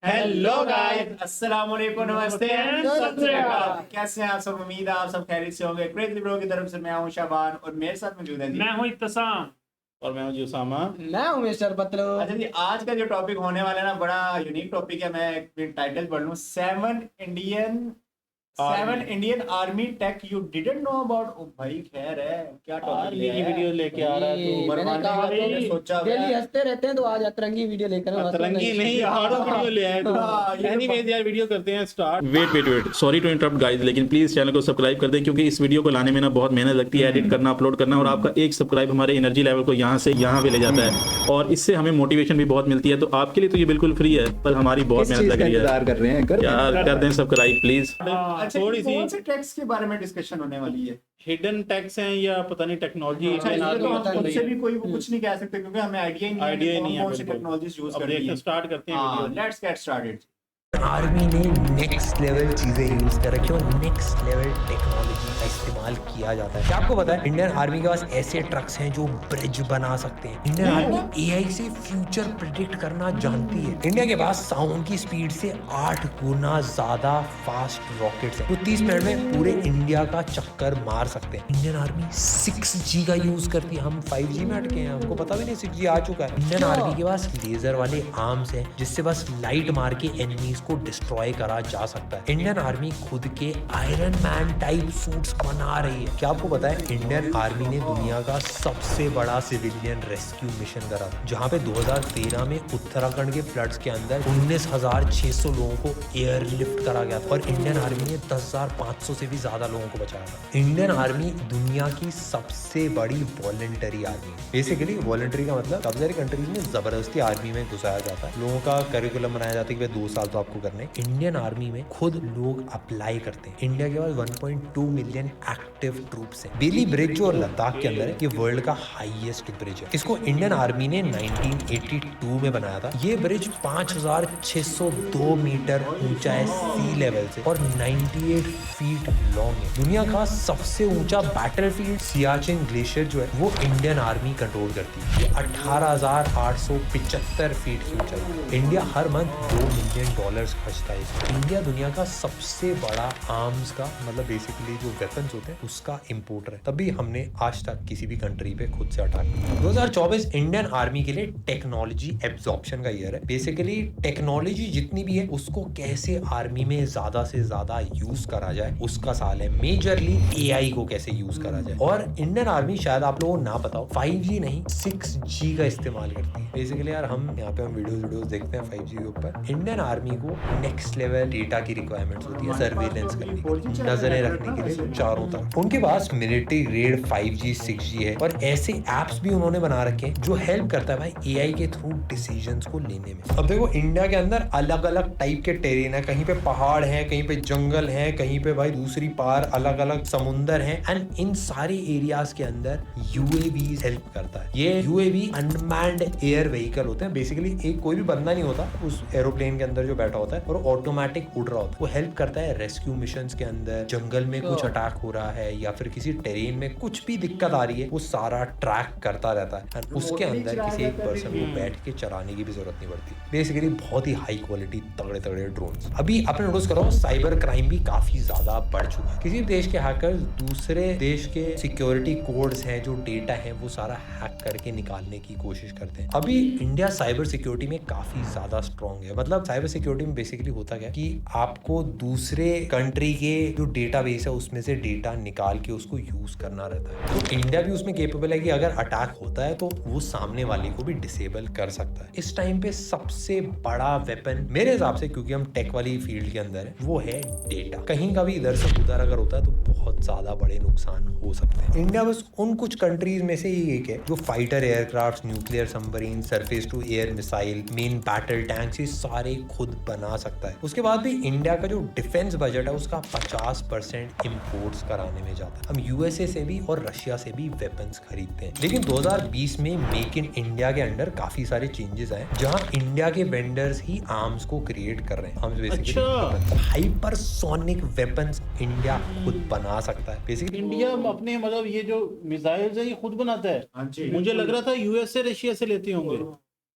Hello guys, अस्सलाम वालेकुम, नमस्ते एंड सत श्री अकाल। कैसे हैं आप सब? उम्मीद है आप सब खैरियत से होंगे। क्रेजी ब्रो की तरफ से मैं हूं शाबान और मेरे साथ मौजूद है जी। मैं हूं इत्तसाम और मैं हूं जी उसामा। मैं हूं मिस्टर पतलू। अच्छा जी, आज का जो टॉपिक होने वाला है ना, बड़ा यूनिक टॉपिक है। मैं एक टाइटल पढ़ लूं, seven Indian army take you didn't know about. ओ भाई, खैर है, क्या टॉपिक आर्मी की वीडियो लेके आ रहा है तू। मैंने कहा मैंने तो सोचा डेली हंसते रहते हैं तो आज अतरंगी वीडियो लेकर आए। अतरंगी नहीं, हार्डो वीडियो ले आए तू। हाँ, ये तो एनीवेज यार, वीडियो करते हैं start. Wait sorry to interrupt guys, लेकिन प्लीज चैनल को सब्सक्राइब कर दें क्योंकि इस वीडियो को लाने में ना बहुत मेहनत लगती है, एडिट करना, अपलोड करना, और आपका एक सब्सक्राइब हमारे एनर्जी लेवल को यहाँ से यहाँ पे ले जाता है और इससे हमें मोटिवेशन भी बहुत मिलती है। तो आपके लिए तो ये बिल्कुल फ्री है, पर हमारी बहुत मेहनत लग रही है कर रहे हैं यार। कर दें सब्सक्राइब प्लीज। अच्छा, थोड़ी सी कौन से टैक्स के बारे में डिस्कशन होने वाली है? हिडन टैक्स हैं या पता नहीं टेक्नोलॉजी। अच्छा, इसमें तो हम खुद से भी कोई कुछ नहीं कह सकते क्योंकि हमें आइडिया ही नहीं है कौन सी टेक्नोलॉजीज यूज अब कर रही देखते है। हैं, स्टार्ट करते हैं video. Let's get started. Army ने नेक्स्ट लेवल चीजें यूज कर रखी और नेक्स्ट लेवल टेक्नोलॉजी का इस्तेमाल किया जाता है। क्या आपको पता है इंडियन आर्मी के पास ऐसे ट्रक्स हैं जो ब्रिज बना सकते हैं। इंडियन आर्मी एआई से फ्यूचर प्रिडिक्ट करना जानती है। इंडिया के पास साउंड की स्पीड से 8 गुना ज्यादा फास्ट रॉकेट्स हैं जो 30 मिनट में पूरे इंडिया का चक्कर मार सकते हैं। इंडियन आर्मी 6G का यूज करती है। हम 5G में अटके हैं, हमको पता भी नहीं 6G आ चुका है। इंडियन आर्मी के पास लेजर वाले आर्म्स हैं जिससे बस लाइट मार के एनिमीज को डिस्ट्रॉय करा जा सकता है। इंडियन आर्मी खुद के आयरन मैन टाइप सूट्स बना रही है। क्या आपको पता है इंडियन आर्मी ने दुनिया का सबसे बड़ा सिविलियन रेस्क्यू मिशन करा जहां पे 2013 में उत्तराखंड के फ्लड्स के अंदर 19,600 लोगों को एयरलिफ्ट करा गया था और इंडियन आर्मी ने 10,500 से भी ज्यादा लोगों को बचाया था। इंडियन आर्मी दुनिया की सबसे बड़ी वॉलंटरी आर्मी। बेसिकली वॉलंटरी का मतलब काफी सारी कंट्रीज में जबरदस्ती आर्मी में घुसाया जाता है। लोगों का करिकुलम बनाया जाता है कि 2 साल तो आपको करने। इंडियन आर्मी में खुद लोग अप्लाई करते हैं। इंडिया के पास 1.2 मिलियन एक्टिव ट्रूप्स हैं। बेली ब्रिज जो लद्दाख के अंदर है, ये वर्ल्ड का हाईएस्ट ब्रिज है। इसको इंडियन आर्मी ने 1982 में बनाया था। ये ब्रिज 5,602 मीटर ऊंचा है सी लेवल से और 98 फीट लॉन्ग है। दुनिया का सबसे ऊंचा बैटलफील्ड सियाचिन ग्लेशियर जो है वो इंडियन आर्मी कंट्रोल करती है। ये 18,875 फीट की ऊंचाई है। इंडिया हर मंथ $2 मिलियन खर्चता है इसमें। इंडिया दुनिया का सबसे बड़ा आर्म्स का मतलब बेसिकली जो वेपन्स होते हैं उसका इंपोर्टर है। तभी हमने आज तक किसी भी कंट्री पे खुद से अटैक किया। 2024 इंडियन आर्मी के लिए टेक्नोलॉजी एब्जॉर्प्शन का ईयर है। बेसिकली टेक्नोलॉजी जितनी भी है उसको कैसे आर्मी में ज्यादा से ज्यादा यूज करा जाए उसका साल है। मेजरली एआई को कैसे यूज करा जाए। और इंडियन आर्मी शायद आप लोगों को ना पता हो 5G नहीं 6G का इस्तेमाल करती है। बेसिकली यार हम यहाँ पे वीडियोस देखते हैं 5G के ऊपर। इंडियन आर्मी को नेक्स्ट लेवल डेटा की रिक्वायरमेंट्स होती है सर्वेलेंस करने की, नजरें रखने के लिए चारों तरफ। उनके पास मिलिट्री ग्रेड 5G 6G है और ऐसे एप्स भी उन्होंने बना रखे हैं जो हेल्प करता है भाई एआई के थ्रू डिसीजंस को लेने में। अब देखो इंडिया के अंदर अलग अलग टाइप के टेरेन है। कहीं पे पहाड़ है, कहीं पे जंगल है, कहीं पे भाई दूसरी पार अलग अलग समुंदर है। एंड इन सारे एरियाज के अंदर यूएवी हेल्प करता है। ये यूएवी अनमैन्ड एयर व्हीकल होते हैं। बेसिकली एक कोई भी बंदा नहीं होता उस एरोप्लेन के अंदर जो बैठा होता है और ऑटोमेटिक उड़ रहा होता है। वो हेल्प करता है रेस्क्यू मिशंस के अंदर। जंगल में कुछ अटैक हो रहा है या फिर किसी टेरेन में कुछ भी दिक्कत आ रही है वो सारा ट्रैक करता रहता है। उसके अंदर किसी एक पर्सन को बैठ के चलाने की भी जरूरत नहीं पड़ती। बेसिकली बहुत ही हाई क्वालिटी तगड़े तगड़े ड्रोन्स। अभी आपने नोटिस करो साइबर क्राइम भी काफी ज्यादा बढ़ चुका है। किसी भी देश के हैकर्स दूसरे देश के सिक्योरिटी कोड्स हैं जो डेटा है वो सारा हैक करके निकालने की कोशिश करते हैं। अभी इंडिया साइबर सिक्योरिटी में काफी ज्यादा स्ट्रॉन्ग है। मतलब साइबर सिक्योरिटी में बेसिकली होता क्या कि आपको दूसरे कंट्री के जो डेटाबेस है उसमें से डेटा निकाल के उसको यूज करना रहता है। तो इंडिया भी उसमें केपेबल है कि अगर अटैक होता है तो वो सामने वाले को भी डिसेबल कर सकता है। इस टाइम पे सबसे बड़ा वेपन मेरे हिसाब से, क्योंकि हम टेक वाली फील्ड के अंदर है, वो है डेटा। कहीं का भी इधर से उधर अगर होता है तो बहुत ज्यादा बड़े नुकसान हो सकते हैं। इंडिया बस उन कुछ कंट्रीज में से ही एक है जो fighter aircraft, nuclear submarine, surface to air missile, main battle tanks ये सारे खुद बना सकता है। उसके बाद भी इंडिया का जो डिफेंस बजट है उसका 50% इंपोर्ट्स कराने में जाता है। हम यूएसए से भी और रशिया से भी वेपन्स खरीदते हैं। लेकिन 2020 में मेक इन इंडिया के अंडर काफी सारे चेंजेस आए जहां इंडिया के वेंडर्स ही आर्म्स को क्रिएट कर रहे हैं। हम बेसिकली हाइपरसोनिक वेपन्स इंडिया खुद बना सकता है। बेसिकली इंडिया अपने मतलब ये जो मिसाइल्स है ये खुद बनाता है। हाँ जी। मुझे लग रहा था यूएस से रशिया से लेते होंगे।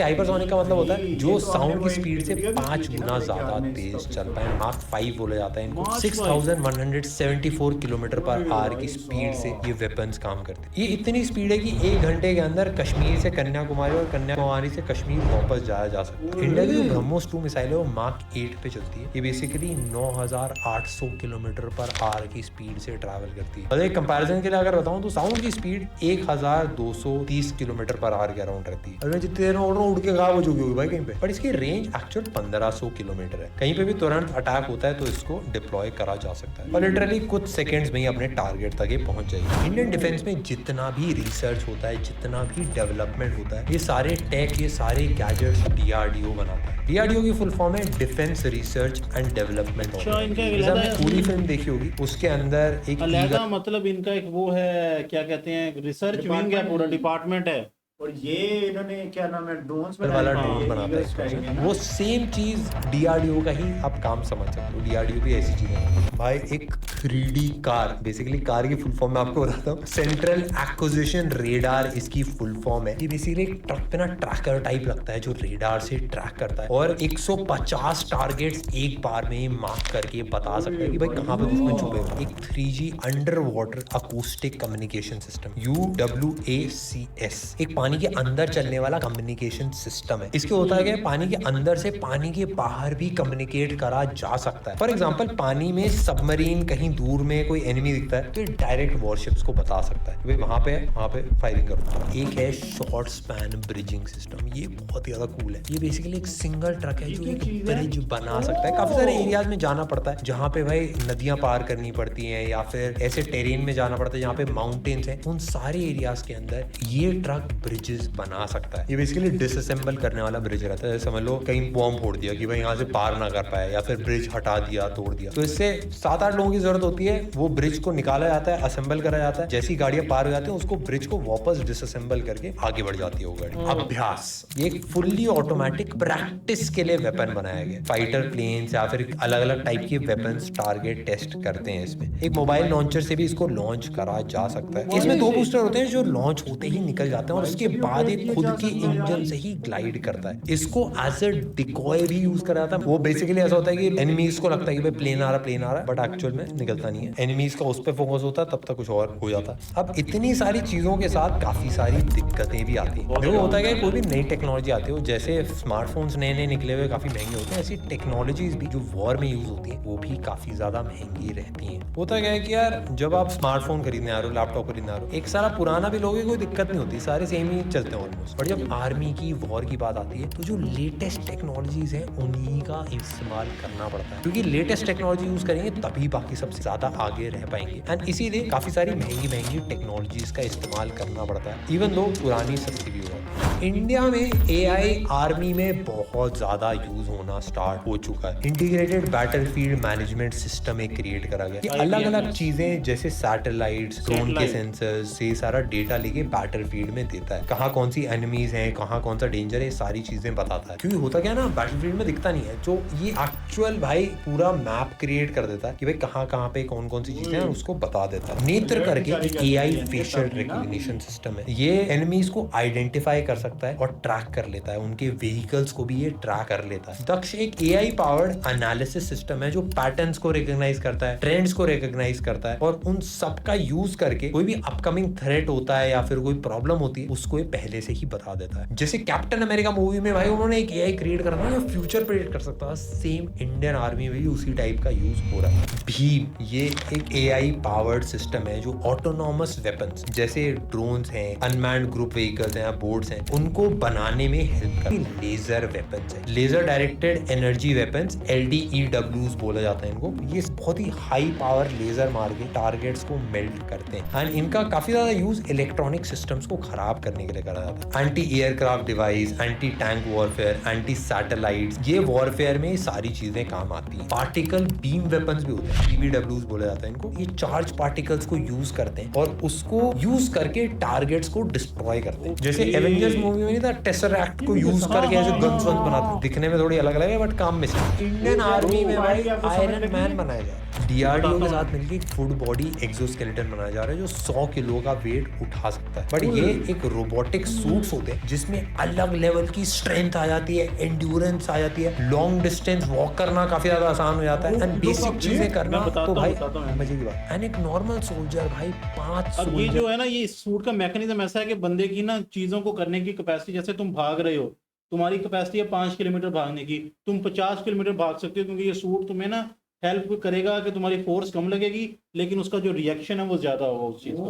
हाइपरसोनिक का मतलब होता है ये जो तो साउंड हमने की वो स्पीड एक से वीडियो भी 5 देखी ना गुना उसके ज्यादा बाद में तेज stop चल किया। पाए। माक 5 बोला जाता है इनको। Mach 6174 किलोमीटर पर आवर की स्पीड से ये वेपन्स काम करते हैं। ये इतनी स्पीड है कि 1 घंटे के अंदर कश्मीर से कन्याकुमारी और कन्याकुमारी से कश्मीर वापस जाया जा सकता है। इंडिया की जो ब्रह्मोस 2 मिसाइल है वो माक 8 पे चलती है। ये बेसिकली 9800 किलोमीटर पर आवर की स्पीड से ट्रैवल करती है। और एक कंपैरिजन के लिए अगर बताऊं तो साउंड की स्पीड 1230 किलोमीटर पर आवर के अराउंड रहती है। और मैं जितनी देर में उड़ रहा हूं उड़ के गायब हो चुकी होगी भाई कहीं पे। पर इसकी रेंज एक्चुअल 1500 किलोमीटर है। कहीं पे भी तुरंत अटैक होता है तो इसको डिप्लॉय करा जा सकता है और लिटरली कुछ सेकंड्स में ही अपने टारगेट तक ये पहुंच जाएगी। इंडियन डिफेंस में जितना भी रिसर्च होता है, जितना भी डेवलपमेंट होता है, ये सारे टेक, ये सारे गैजेट्स DRDO बनाता है। DRDO की फुल फॉर्म है डिफेंस रिसर्च एंड डेवलपमेंट। अच्छा, इनका एक जैसे आपने अलग- पूरी फिल्म देखी होगी, उसके अंदर एक अलहदा मतलब इनका एक वो है, क्या कहते हैं, रिसर्च विंग है, पूरा डिपार्टमेंट है। और ये इन्होंने क्या नाम है ड्रोन्स वाला ड्रोन बनाता है इसका। वो सेम चीज DRDO का ही आप काम समझ सकते हो। DRDO भी ऐसी चीज है भाई। एक 3D कार, बेसिकली कार की फुल फॉर्म मैं आपको बताता हूँ, सेंट्रल एक्विजिशन रेडार इसकी फुल फॉर्म है। ये बेसिकली एक ट्रक पे ना ट्रैकर टाइप लगता है जो रेडार से ट्रैक करता है और 150 टारगेट्स एक बार में मार्क करके बता सकता है कि भाई कहाँ पे दुश्मन छुपे हुए हैं। एक 3G under water acoustic communication system, UWACS, एक पानी के अंदर चलने वाला कम्युनिकेशन सिस्टम है। इसके होता है कि पानी के अंदर से पानी के बाहर भी कम्युनिकेट करा जा सकता है। फॉर एग्जांपल पानी में सबमरीन कहीं दूर में कोई एनिमी दिखता है तो डायरेक्ट वॉरशिप्स को बता सकता है कि भाई वहां पे फायरिंग करो। एक है शॉर्ट स्पैन ब्रिजिंग सिस्टम। ये बहुत ही ज्यादा कूल है। ये बेसिकली एक सिंगल ट्रक है जो एक ब्रिज बना सकता है। काफी सारे एरियाज में जाना पड़ता है जहाँ पे भाई नदियां पार करनी पड़ती हैं या फिर ऐसे टेरेन में जाना पड़ता है जहाँ पे माउंटेन्स हैं। उन सारे एरियाज के अंदर ये ट्रक ब्रिजेस बना सकता है। ये बेसिकली डिसअसेंबल करने वाला ब्रिज रहता है। समझ लो कहीं बॉम्ब फोड़ दिया कि भाई यहाँ से पार ना कर पाए या फिर ब्रिज हटा दिया, तोड़ दिया, तो इससे 7-8 लोगों की जरूरत होती है। वो ब्रिज को निकाला जाता है, असेंबल करा जाता है। जैसी गाड़ियां पार हो जाती हैं उसको ब्रिज को वापस डिसअसेंबल करके आगे बढ़ जाती है वो गाड़ी। अभ्यास, ये एक फुल्ली ऑटोमेटिक प्रैक्टिस के लिए वेपन बनाया गया। फाइटर प्लेन्स या फिर अलग अलग टाइप के वेपन्स टारगेट टेस्ट करते हैं इसमें। एक मोबाइल लॉन्चर से भी इसको लॉन्च करा जा सकता है। इसमें 2 बूस्टर होते हैं जो लॉन्च होते ही निकल जाते हैं और उसके बाद एक खुद के इंजन से ही ग्लाइड करता है। इसको एज अ डिकॉय भी यूज करा जाता है। वो बेसिकली ऐसा होता है कि एनिमीज को लगता है कि भाई प्लेन आ रहा है, बट एक्चुअल में निकलता नहीं है। एनिमीज का उस पर फोकस होता है, तब तक कुछ और हो जाता है। अब इतनी सारी चीजों के साथ काफी सारी दिक्कतें भी आती है। देखो होता है कि कोई भी नई टेक्नोलॉजी आती है, जैसे स्मार्टफोन्स नए निकले हुए काफी महंगे होते हैं, ऐसी टेक्नोलॉजीज भी जो वॉर में यूज होती है वो भी काफी ज्यादा महंगी रहती है। होता क्या है कि यार जब आप स्मार्टफोन खरीदने आ रहे हो, लैपटॉप खरीदने आ रहे हो, एक सारा पुराना भी लोगे कोई दिक्कत नहीं होती, सारे सेम ही चलते हैं ऑलमोस्ट। बट जब आर्मी की वॉर की बात आती है तो जो लेटेस्ट टेक्नोलॉजीज है उन्हीं का इस्तेमाल करना पड़ता है, क्योंकि लेटेस्ट टेक्नोलॉजी यूज करेंगे तभी बाकी सबसे ज्यादा आगे रह पाएंगे। एंड इसीलिए काफी सारी महंगी टेक्नोलॉजीज का इस्तेमाल करना पड़ता है, इवन दो पुरानी सस्ती भी हो। इंडिया में AI आर्मी में बहुत ज्यादा यूज होना स्टार्ट हो चुका है। इंटीग्रेटेड बैटलफील्ड मैनेजमेंट सिस्टम एक क्रिएट करा गया। अलग अलग चीजें जैसे सैटेलाइट्स, ड्रोन के सेंसर्स से सारा डेटा लेके बैटलफील्ड में देता है। कहाँ कौन सी एनिमीज हैं, कहाँ कौन सा डेंजर है, सारी चीजें बताता है। क्योंकि होता क्या ना, बैटलफील्ड में दिखता नहीं है, जो ये एक्चुअल भाई पूरा मैप क्रिएट कर देता है कि भाई कहाँ पे कौन कौन सी चीजें हैं उसको बता देता है। नेत्र करके एक AI फेशियल रिकॉग्निशन सिस्टम है। ये एनिमीज को आइडेंटिफाई कर सकता है और ट्रैक कर लेता है, उनके व्हीकल्स को भी ये ट्रैक कर लेता है। दक्ष एक AI पावर्ड एनालिसिस सिस्टम है जो पैटर्न्स को रिकॉग्नाइज करता है, ट्रेंड्स को रिकॉग्नाइज करता है और उन सब का यूज करके कोई भी अपकमिंग थ्रेट होता है या फिर कोई प्रॉब्लम होती है उसको ये पहले से ही बता देता है। जैसे कैप्टन अमेरिका मूवी में भाई उन्होंने एक AI क्रिएट करा था जो फ्यूचर प्रेडिक्ट कर सकता है, सेम इंडियन आर्मी में भी उसी टाइप का यूज हो रहा है। भीम ये एक AI पावर्ड सिस्टम है जो ऑटोनॉमस वेपन्स जैसे ड्रोन्स हैं, अनमैन्ड ग्रुप व्हीकल्स हैं, बोट्स हैं, उनको बनाने में हेल्प करती है। लेजर वेपन्स है, laser directed energy weapons, LDEWs बोला जाता है इनको। ये बहुत ही हाई पावर लेजर मार के टारगेट्स को मेल्ट करते हैं एंड इनका काफी ज्यादा यूज इलेक्ट्रॉनिक सिस्टम्स को खराब करने के लिए करा जाता है। Anti aircraft device, anti tank warfare, anti satellites, ये वॉरफेयर में सारी चीजें काम आती है। पार्टिकल बीम वेपन्स भी होते हैं, PBWs बोला जाता है इनको। ये चार्ज पार्टिकल्स को यूज करते हैं और उसको यूज करके टारगेट्स को डिस्ट्रॉय करते हैं। जैसे एवेंजर्स मूवी में नहीं था, टेसरैक्ट को यूज करके ऐसे गन्स वन्स बनाते हैं, दिखने में थोड़ी अलग अलग है बट काम में से। इंडियन आर्मी में भाई आयरन मैन बनाया जाए। डीआरडीओ के साथ मिलकर एक फुल बॉडी एक्सोस्केलेटन बनाया जा रहा है जो 100 किलो का वेट उठा सकता है। बट ये एक रोबोटिक सूट्स होते हैं जिसमें अलग लेवल की स्ट्रेंथ आ जाती है, एंड्योरेंस आ जाती है, लॉन्ग डिस्टेंस वॉक करना काफी ज्यादा आसान हो जाता है एंड बेसिक चीजें करना तो भाई मजे की बात। एंड एक नॉर्मल सोल्जर भाई 5 अब ये जो है ना, ये सूट का मैकेनिज्म ऐसा है कि बंदे की ना चीजों को करने की कैपेसिटी, जैसे तुम भाग रहे हो, तुम्हारी कैपेसिटी है 5 किलोमीटर भागने की, तुम 50 किलोमीटर भाग सकते हो, क्योंकि ये सूट तुम्हें ना हेल्प करेगा कि तुम्हारी फोर्स कम लगेगी लेकिन उसका जो रिएक्शन है वो ज्यादा होगा उस चीज का।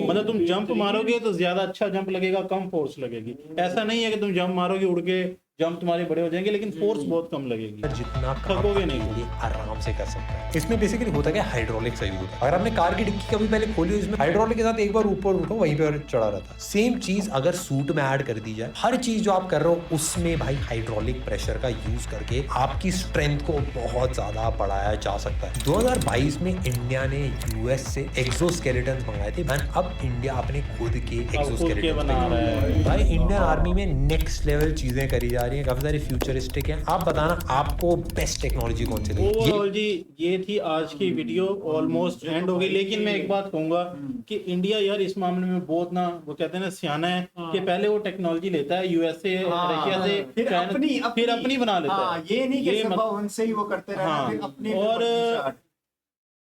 मतलब तुम जंप मारोगे तो ज्यादा अच्छा जंप लगेगा, कम फोर्स लगेगी। ऐसा नहीं है कि तुम जंप मारोगे उड़ के जंप तुम्हारे बड़े हो जाएंगे लेकिन फोर्स बहुत कम लगेगी, जितना थकोगे नहीं। ये आराम से कर सकता है। इसमें बेसिकली होता क्या, हाइड्रोलिक सा यूज होता है। अगर आपने कार की डिक्की कभी पहले खोली हो, इसमें हाइड्रोलिक के साथ एक बार ऊपर उठो वहीं पर चढ़ा रहता है। सेम चीज अगर सूट में ऐड कर दी जाए, हर चीज जो आप कर रहे हो उसमें भाई हाइड्रोलिक प्रेशर का यूज करके आपकी स्ट्रेंथ को बहुत ज्यादा बढ़ाया जा सकता है। 2022 में इंडिया ने यूएस से एक्सोस्केलेटन मंगाए थे एंड अब इंडिया अपने खुद के एक्सोस्केलेटन बना रहा है। भाई इंडियन आर्मी में नेक्स्ट लेवल चीजें करी जा रही हैं, काफी सारी फ्यूचरिस्टिक है। आप बताना आपको बेस्ट टेक्नोलॉजी कौन सी लगी? ओवरऑल जी ये थी आज की वीडियो, ऑलमोस्ट एंड हो गई। लेकिन मैं एक बात कहूंगा कि इंडिया यार इस मामले में बहुत ना, वो कहते हैं ना, सियाना है कि पहले वो टेक्नोलॉजी लेता है यूएसए, रशिया से, फिर अपनी बना लेता है। ये नहीं कि सब उनसे ही वो करते रहना, फिर अपनी। और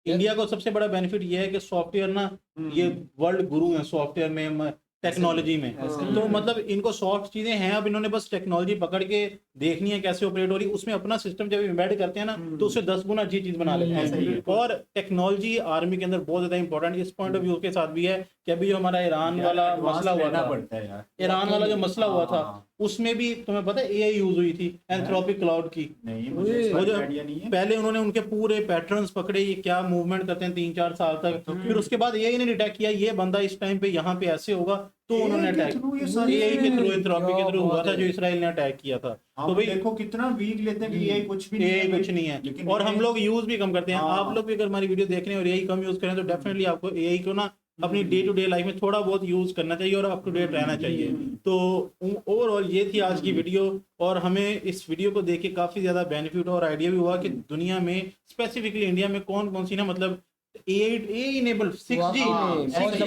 इंडिया को सबसे बड़ा बेनिफिट ये है कि सॉफ्टवेयर ना, ये वर्ल्ड गुरु है सॉफ्टवेयर में, टेक्नोलॉजी में। तो मतलब इनको सॉफ्ट चीजें हैं, अब इन्होंने बस टेक्नोलॉजी पकड़ के देखनी है कैसे ऑपरेट हो रही है, उसमें अपना सिस्टम जब इम्बेड करते हैं ना तो उससे 10 गुना अच्छी चीज बना लेते हैं। और टेक्नोलॉजी आर्मी के अंदर बहुत ज्यादा इंपॉर्टेंट इस पॉइंट ऑफ व्यू के साथ भी है कि अभी जो हमारा ईरान वाला मसला हुआ था, ईरान वाला जो मसला हुआ था उसमें भी तुम्हें पता है एआई यूज हुई थी, एंथ्रोपिक क्लाउड की। वो जो पहले उन्होंने उनके पूरे पैटर्न्स पकड़े, ये क्या मूवमेंट करते हैं 3-4 साल तक, फिर उसके बाद एआई ने डिटेक्ट किया ये बंदा इस टाइम पे यहाँ पे ऐसे होगा, तो उन्होंने अटैक एआई के थ्रू, एंथ्रोपिक के थ्रू हुआ था जो इसराइल ने अटैक किया था। तो भाई देखो कितना वीक लेते हैं कि एआई कुछ नहीं है, और हम लोग यूज भी कम करते हैं। आप लोग भी अगर हमारी वीडियो देख रहे हैं और एआई कम यूज करें तो डेफिनेटली आपको एआई को ना अपनी डे टू डे लाइफ में थोड़ा बहुत यूज करना चाहिए और अप टू डेट रहना चाहिए। तो ओवरऑल ये थी आज की वीडियो, और हमें इस वीडियो को देख के काफी ज्यादा बेनिफिट और आइडिया भी हुआ कि दुनिया में स्पेसिफिकली इंडिया में कौन कौन सी ना, मतलब AI इनेबल्ड 6G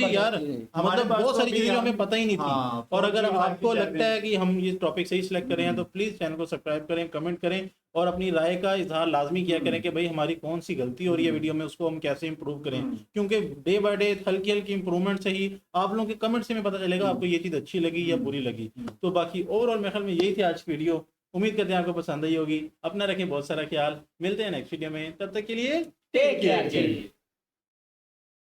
यार, मतलब बहुत सारी चीजें जो हमें पता ही नहीं थी। और अगर आपको लगता है कि हम ये टॉपिक सही सिलेक्ट कर रहे हैं तो प्लीज चैनल को सब्सक्राइब करें, कमेंट करें और अपनी राय का इजहार लाजमी किया करें कि भाई हमारी कौन सी गलती हो रही है वीडियो में, उसको हम कैसे इंप्रूव करें। क्योंकि डे बाय डे हल्की हल्की इंप्रूवमेंट से ही आप लोगों के कमेंट से हमें पता चलेगा आपको ये चीज अच्छी लगी या बुरी लगी। तो बाकी ओवरऑल मेरे ख्याल में यही थी आज की वीडियो, उम्मीद करते हैं आपको पसंद आई होगी। अपना रखें बहुत सारा ख्याल, मिलते हैं नेक्स्ट वीडियो में, तब तक के लिए टेक केयर।